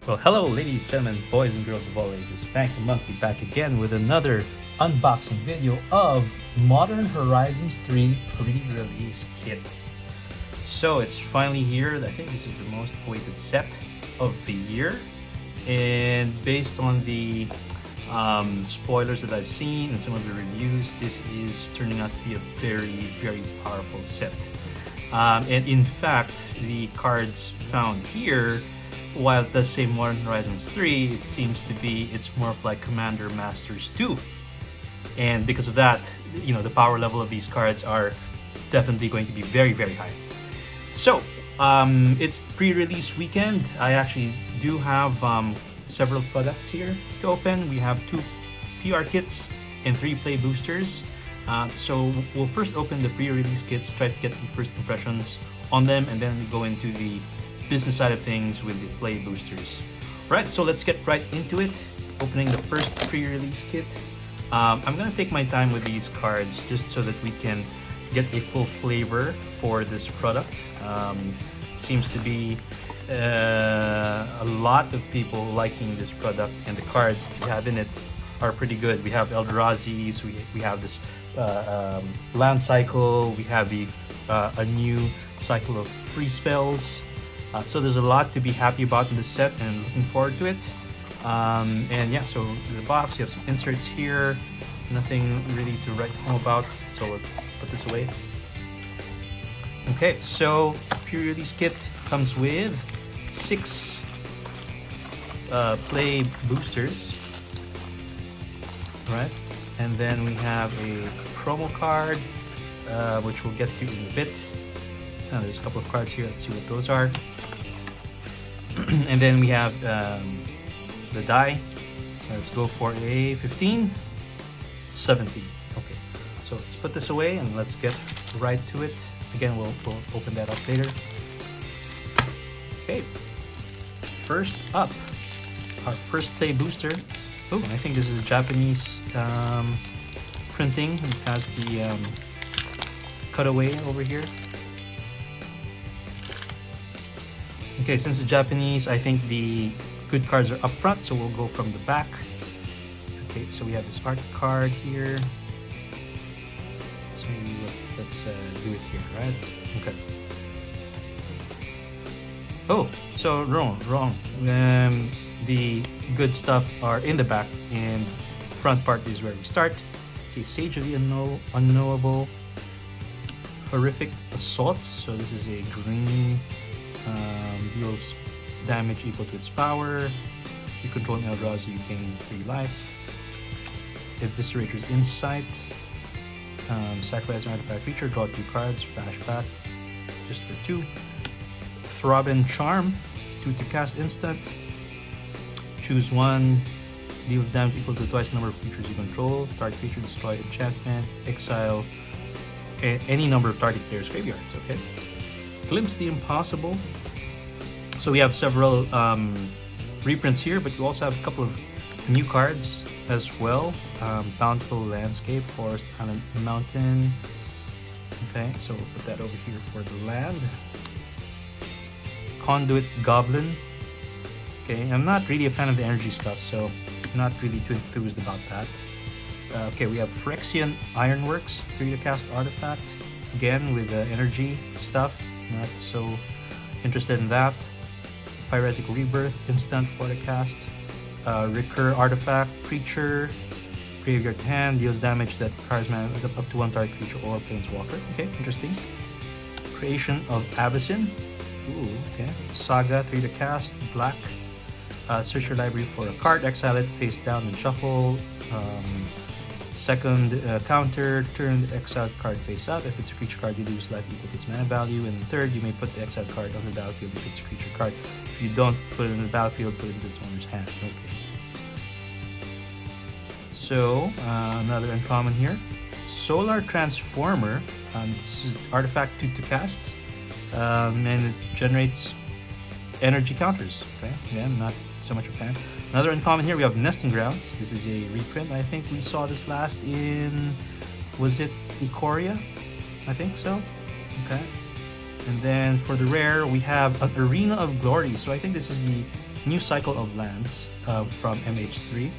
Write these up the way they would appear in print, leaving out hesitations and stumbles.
Well, hello, ladies, gentlemen, boys, and girls of all ages. Bank and Monkey back again with another unboxing video of Modern Horizons 3 pre-release kit. So it's finally here. I think this is the most awaited set of the year, and based on the spoilers that I've seen and some of the reviews, this is turning out to be a very powerful set. And in fact, the cards found here, while it does say Modern Horizons 3, it seems to be, it's more of like Commander Masters 2. And because of that, you know, the power level of these cards are definitely going to be very high. So, it's pre-release weekend. I actually do have several products here to open. We have 2 PR kits and 3 play boosters. So we'll first open the pre-release kits, try to get the first impressions on them, and then we go into the business side of things with the play boosters. Right, so let's get right into it. Opening the first pre-release kit. I'm gonna take my time with these cards just so that we can get a full flavor for this product. Seems to be a lot of people liking this product, and the cards we have in it are pretty good. We have Eldrazi's, we have this land cycle, we have a new cycle of free spells. So there's a lot to be happy about in this set, and looking forward to it. And yeah, so in the box you have some inserts here, nothing really to write home about, so we'll put this away. Okay, so pre-release kit comes with 6 play boosters, right? And then we have a promo card, which we'll get to in a bit. And there's a couple of cards here, let's see what those are. And then we have the die. Let's go for a 15, 17. Okay, so let's put this away and let's get right to it. Again, we'll open that up later. Okay, first up, our first play booster. Oh, I think this is a Japanese printing. It has the cutaway over here. Okay, since it's Japanese, I think the good cards are up front, so we'll go from the back. Okay, so we have this art card here. So let's do it here, right? Okay. Oh, so wrong. The good stuff are in the back, and front part is where we start. Okay, Sage of the Unknowable, Horrific Assault. So this is a green, deals damage equal to its power. You control an Eldrazi, you gain 3 life. Eviscerator's Insight. Sacrifice an artifact creature, draw 2 cards, flashback, just for 2. Throbbing Charm, 2 to cast instant. Choose 1, deals damage equal to twice the number of creatures you control. Target creature destroy enchantment, exile any number of target players' graveyards. Okay. Glimpse the Impossible. So we have several reprints here, but we also have a couple of new cards as well. Bountiful Landscape, Forest, Island, Mountain. Okay, so we'll put that over here for the land. Conduit Goblin. Okay, I'm not really a fan of the energy stuff, so I'm not really too enthused about that. Okay, we have Phyrexian Ironworks, 3 to cast artifact. Again, with the energy stuff, not so interested in that. Pyretic Rebirth, instant for the cast. Recur artifact, creature, graveyard hand, deals damage that requires mana up to 1 target creature or planeswalker. Okay, interesting. Creation of Abyssin. Ooh, okay. Saga, 3 to cast, black. Search your library for a card, exile it, face down and shuffle. Second counter, turn the exiled card face up. If it's a creature card, you lose life equal to its mana value. And third, you may put the exiled card on the battlefield if it's a creature card. If you don't put it in the battlefield, put it into its owner's hand. Okay. So, another uncommon here. Solar Transformer. This is artifact 2 to cast. And it generates energy counters. Okay, again, not so much a fan. Another uncommon here, we have Nesting Grounds. This is a reprint. I think we saw this last in, was it Ikoria? I think so. Okay. And then for the rare, we have an Arena of Glory. So I think this is the new cycle of lands from MH3.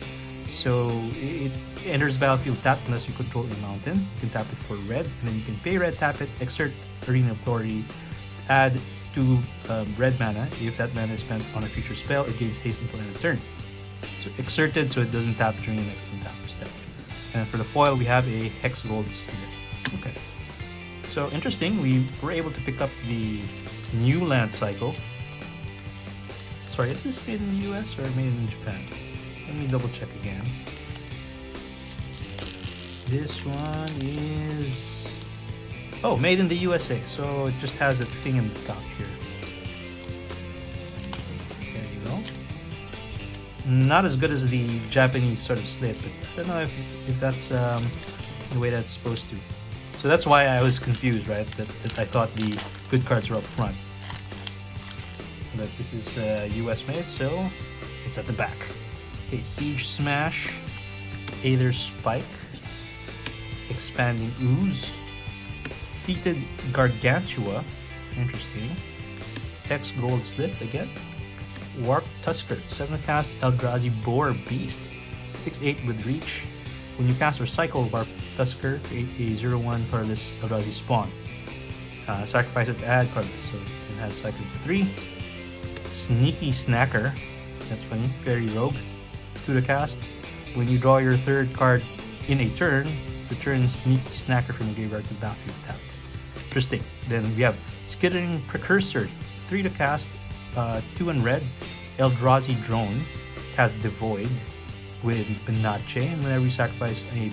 So it enters battlefield tapped unless you control a mountain. You can tap it for red, and then you can pay red, tap it, exert Arena of Glory, add 2 red mana. If that mana is spent on a creature spell, it gains haste until end of turn. So exerted so it doesn't tap during the next untap step. And for the foil, we have a Hex Gold Smith. Okay. So interesting, we were able to pick up the new land cycle. Sorry, is this made in the US or made in Japan? Let me double check again. This one is... oh, made in the USA. So it just has a thing in the top here. There you go. Not as good as the Japanese sort of slit, but I don't know if that's the way that's supposed to. So that's why I was confused, right? That I thought the good cards were up front. But this is US made, so it's at the back. Okay, Siege Smash, Aether Spike, Expanding Ooze, Feated Gargantua, interesting. Hex Gold Slit again. Warp Tusker, 7 cast Eldrazi Boar Beast, 6/8 with reach. When you cast or cycle Warp Tusker, create a 0/1 colorless Eldrazi spawn. Sacrifice it to add colorless, so it has cycle for 3. Sneaky Snacker, that's funny. Fairy Rogue, 2 to cast. When you draw your 3rd card in a turn, return Sneaky Snacker from the graveyard to battlefield tapped. Interesting. Then we have Skittering Precursor, 3 to cast, 2 in red. Eldrazi Drone, cast Devoid with Benache, and whenever you sacrifice a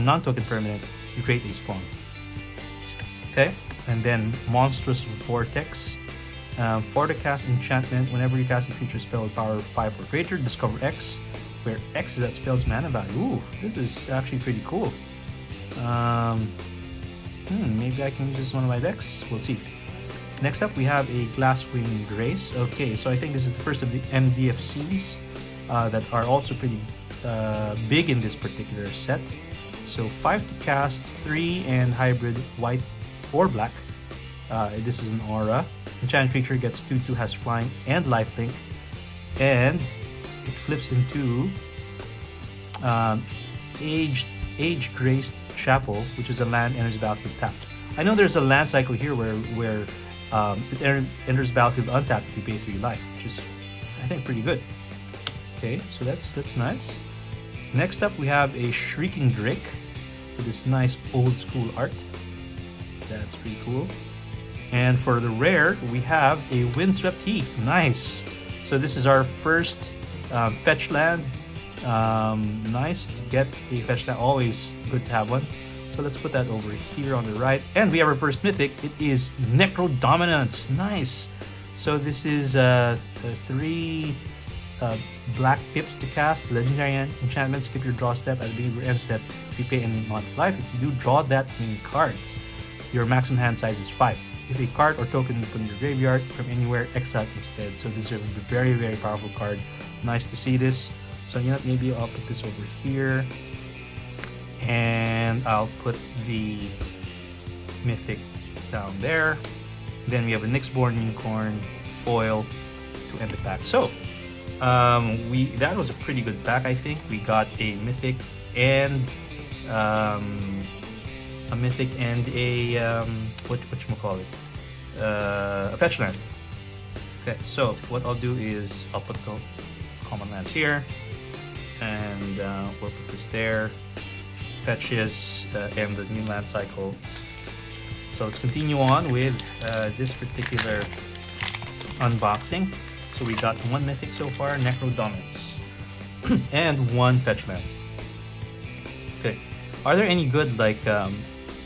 non-token permanent, you create a spawn. Okay, and then Monstrous Vortex, 4 to cast enchantment. Whenever you cast a creature spell with power 5 or greater, discover X, where X is that spell's mana value. Ooh, this is actually pretty cool. Maybe I can use this one of my decks. We'll see. Next up, we have a Glasswing Grace. Okay, so I think this is the first of the MDFCs that are also pretty big in this particular set. So 5 to cast, 3 and hybrid white or black. This is an aura. Enchanted creature gets 2/2, has flying and lifelink, and it flips into Age Graced Chapel, which is a land enters battlefield tapped. I know there's a land cycle here where it enters battlefield untapped if you pay 3 life, which is I think pretty good. Okay, so that's nice. Next up, we have a Shrieking Drake with this nice old school art. That's pretty cool. And for the rare, we have a Windswept Heath. Nice. So this is our first fetch land. Nice to get a fetch land. Always good to have one. So let's put that over here on the right. And we have our first mythic. It is Necro Dominance. Nice. So this is 3 black pips to cast. Legendary enchantment. Skip your draw step at the beginning of your end step. If you pay any amount of life, if you do draw that many cards, your maximum hand size is 5. If a card or token you put in your graveyard from anywhere, exile instead. So this is a very, very powerful card. Nice to see this. So you know, maybe I'll put this over here, and I'll put the mythic down there. Then we have a Nyxborn Unicorn foil to end the pack. So that was a pretty good pack. I think we got a mythic and a fetch land. Okay, so what I'll do is I'll put the common lands here, and we'll put this there. Fetches and the new land cycle. So let's continue on with this particular unboxing. So we got 1 mythic so far, Necro Dominance, and 1 fetch land. Okay, are there any good like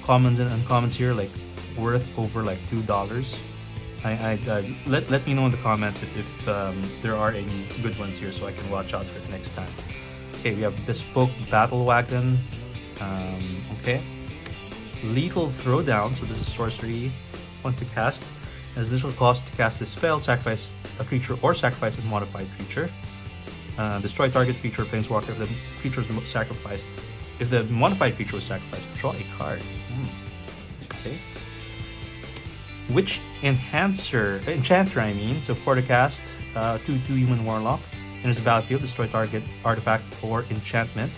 commons and uncommons here, like worth over like $2? Let me know in the comments if there are any good ones here, so I can watch out for it next time. Okay, we have Bespoke Battle Wagon. Okay, Lethal Throwdown. So this is sorcery, 1 to cast. As initial cost to cast this spell, sacrifice a creature or sacrifice a modified creature. Destroy target creature or planeswalker if the creature is sacrificed. If the modified creature was sacrificed, draw a card. Okay. Witch Enchanter, I mean. So 4 to cast, 2/2 human warlock. Enters the battlefield, destroy target artifact or enchantment.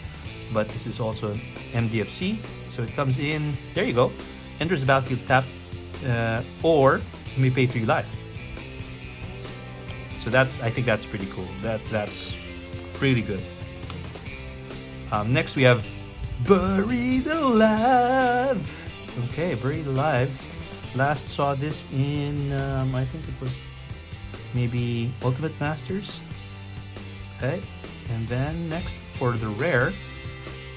But this is also an MDFC, so it comes in. There you go. Enters the battlefield, tap, or you may pay 3 life. So I think that's pretty cool. That's really good. Next we have Buried Alive. Okay, Buried Alive. Last saw this in I think it was maybe Ultimate Masters. Okay, and then next for the rare,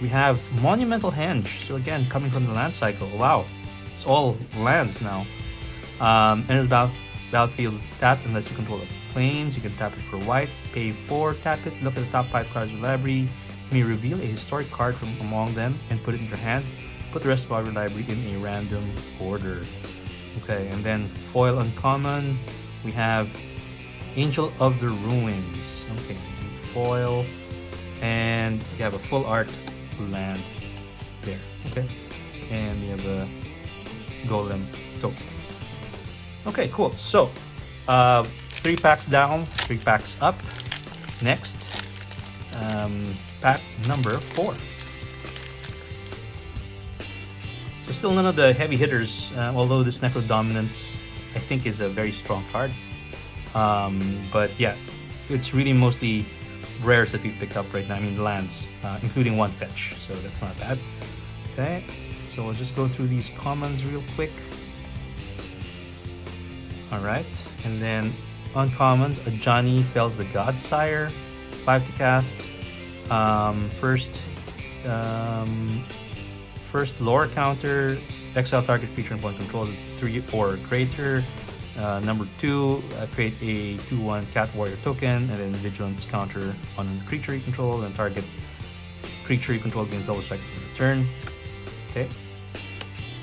we have Monumental Henge. So again, coming from the land cycle. Wow, it's all lands now. Enters battlefield, tap unless you control the planes. You can tap it for white, pay 4, tap it, look at the top 5 cards of your library. You may reveal a historic card from among them and put it in your hand. Put the rest of your library in a random order. Okay, and then foil uncommon, we have Angel of the Ruins. Okay, foil, and we have a full art land there. Okay, and we have a golem token. Okay, cool. So 3 packs down, 3 packs up. Next, pack number 4. So still none of the heavy hitters, although this Necro Dominance I think is a very strong card. But yeah, it's really mostly rares that we've picked up right now. I mean lands, including 1 fetch, so that's not bad. Okay, so we'll just go through these commons real quick. Alright, and then uncommons, a Johnny Fells the Godsire, 5 to cast. First lore counter, exile target creature and point control 3 or greater. Number 2, create a 2/1 cat warrior token, and then vigilance counter on creature you control, and target creature you control gains double strike for the turn. Okay.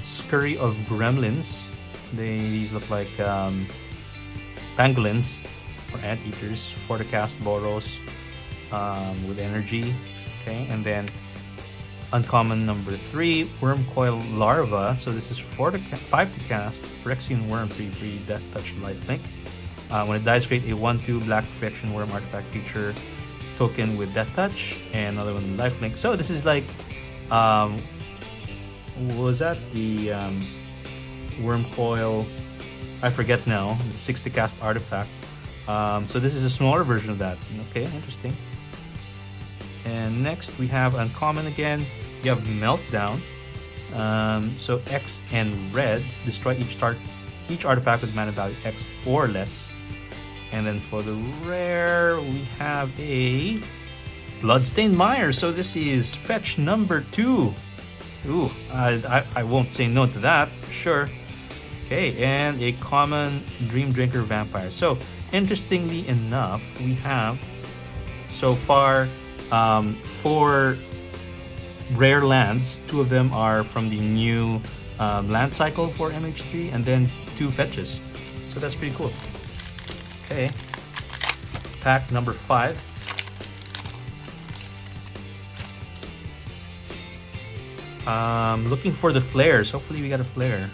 Scurry of Gremlins. These look like pangolins or anteaters. 4 to cast, Boros with energy. Okay, and then uncommon number 3, Worm Coil Larva. So this is 5 to cast, Phyrexian Worm 3/3, Death Touch Lifelink. When it dies, create a 1/2 black Phyrexian Worm artifact creature token with Death Touch, and another one with Lifelink. So this is like, was that the Worm Coil? I forget now. The 6 to cast artifact. So this is a smaller version of that. Okay, interesting. And next we have uncommon again. You have Meltdown. So X and red, destroy each artifact with mana value X or less. And then for the rare, we have a Bloodstained Mire. So this is fetch number 2. Ooh, I won't say no to that, sure. Okay, and a common Dream Drinker Vampire. So interestingly enough, we have so far 4 rare lands. 2 of them are from the new land cycle for MH3, and then 2 fetches. So that's pretty cool. Okay, pack number 5. Looking for the flares. Hopefully we got a flare.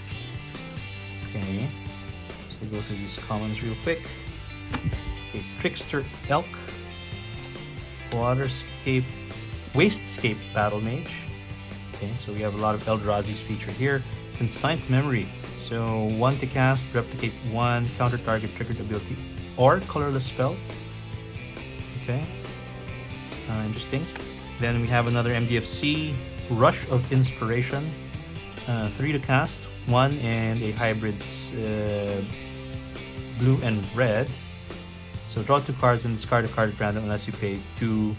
Okay, so go through these commons real quick. Okay, Trickster Elk, Wastescape Battle Mage. Okay, so we have a lot of Eldrazi's featured here. Consigned Memory. So 1 to cast, replicate 1 counter target triggered ability or colorless spell. Okay, interesting. Then we have another MDFC, Rush of Inspiration. 3 to cast, 1 and a hybrid's blue and red. So draw 2 cards and discard a card at random unless you pay 2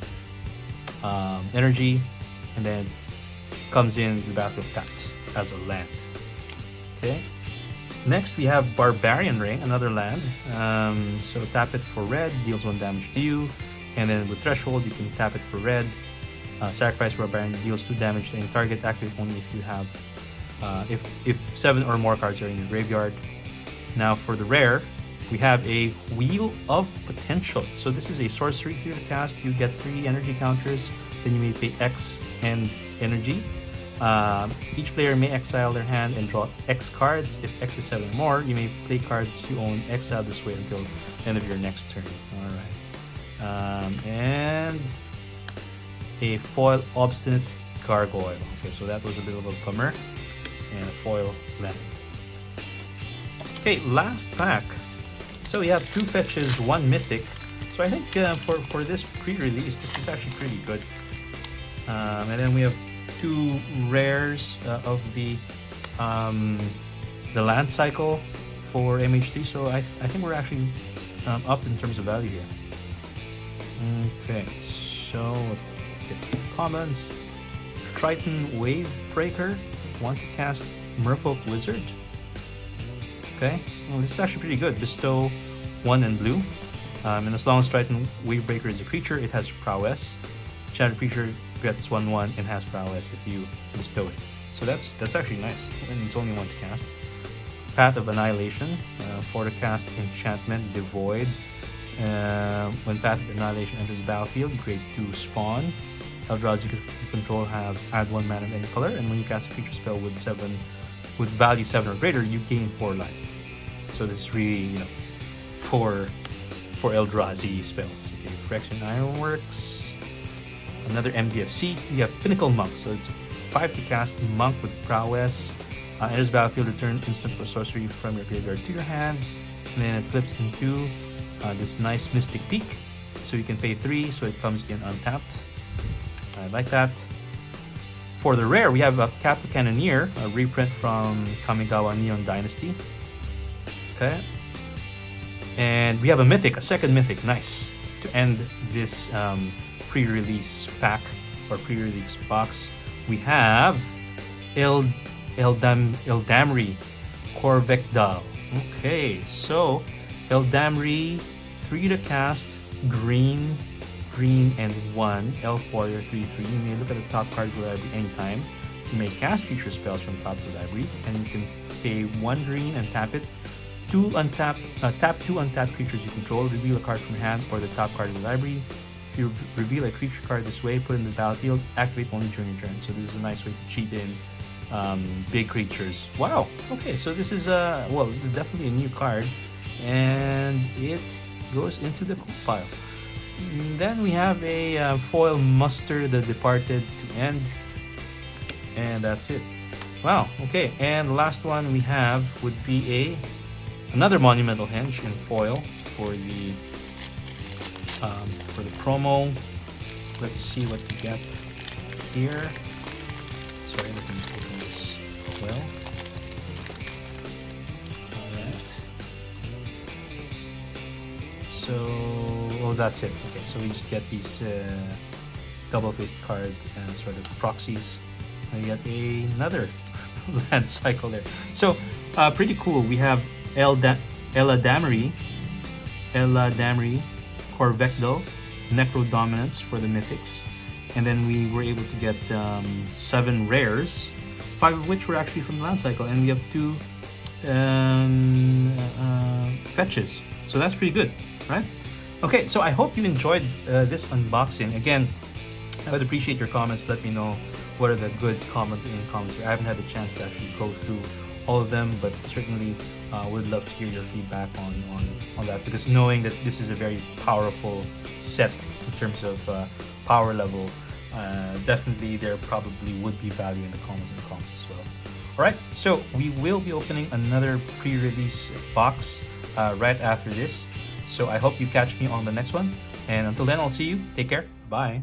energy, and then comes in the battlefield tapped as a land. Okay. Next we have Barbarian Ring, another land. So tap it for red, deals 1 damage to you, and then with Threshold you can tap it for red. Sacrifice Barbarian, deals 2 damage to any target. Activate only if you have if 7 or more cards are in your graveyard. Now for the rare, we have a Wheel of Potential. So this is a sorcery. 3 to cast, you get 3 energy counters, then you may pay X and energy. Each player may exile their hand and draw X cards. If X is 7 or more, you may play cards you own, exile this way until the end of your next turn. And a foil Obstinate Gargoyle. Okay, so that was a bit of a bummer. And a foil land. Okay, last pack. So we have 2 fetches, 1 mythic. So I think for this pre-release, this is actually pretty good. And then we have 2 rares of the land cycle for MH3. So I think we're actually up in terms of value here. Okay, so get commons. Triton Wavebreaker. Want to cast Merfolk Wizard. Okay, well, this is actually pretty good. Bestow 1 and blue. And as long as Triton Wavebreaker is a creature, it has prowess. Enchanted creature gets 1/1 and has prowess if you bestow it. So that's actually nice. And it's only 1 to cast. Path of Annihilation. For the cast enchantment Devoid. When Path of Annihilation enters the battlefield, you create 2 spawn. Eldrazi you control have add 1 mana of any color, and when you cast a creature spell with value 7 or greater, you gain 4 life. So this is really, for Eldrazi spells. Okay, Phyrexian Ironworks. Another MDFC. We have Pinnacle Monk. So it's a 5 to cast monk with prowess. Enters battlefield, return instant or sorcery from your graveyard to your hand, and then it flips into this nice Mystic Peak. So you can pay 3, so it comes in untapped. I like that. For the rare, we have a Capu Cannoneer, a reprint from Kamigawa Neon Dynasty. Okay. And we have a mythic, a second mythic, nice, to end this pre-release pack or pre-release box. We have Eldamri Corvecdal. Okay, so Eldamri, 3 to cast, green, and 1, Elf Warrior 3/3. You may look at the top card of the library anytime. You may cast creature spells from top of the library, and you can pay 1 green and tap it. Tap 2 untapped creatures you control, reveal a card from your hand or the top card of the library. If you reveal a creature card this way, put it in the battlefield, activate only during your turn. So this is a nice way to cheat in big creatures. Wow, okay, so this is definitely a new card, and it goes into the cool pile. And then we have a foil Muster the Departed to end, and that's it. Wow, okay, and the last one we have would be another Monumental Henge in foil for the promo. Let's see what we get here. Sorry, let me open this as well. Alright. So, that's it. Okay, so we just get these double-faced card sort of proxies. And we get another land cycle there. So, pretty cool. We have Eladamri, Corvecdo, Necro Dominance for the Mythics. And then we were able to get 7 rares, 5 of which were actually from the land cycle. And we have 2 fetches. So that's pretty good, right? Okay, so I hope you enjoyed this unboxing. Again, I would appreciate your comments. Let me know what are the good comments in the comments here. I haven't had a chance to actually go through all of them, but certainly would love to hear your feedback on that, because knowing that this is a very powerful set in terms of power level, definitely there probably would be value in the comments as well. Alright, so we will be opening another pre-release box right after this. So I hope you catch me on the next one. And until then, I'll see you. Take care. Bye.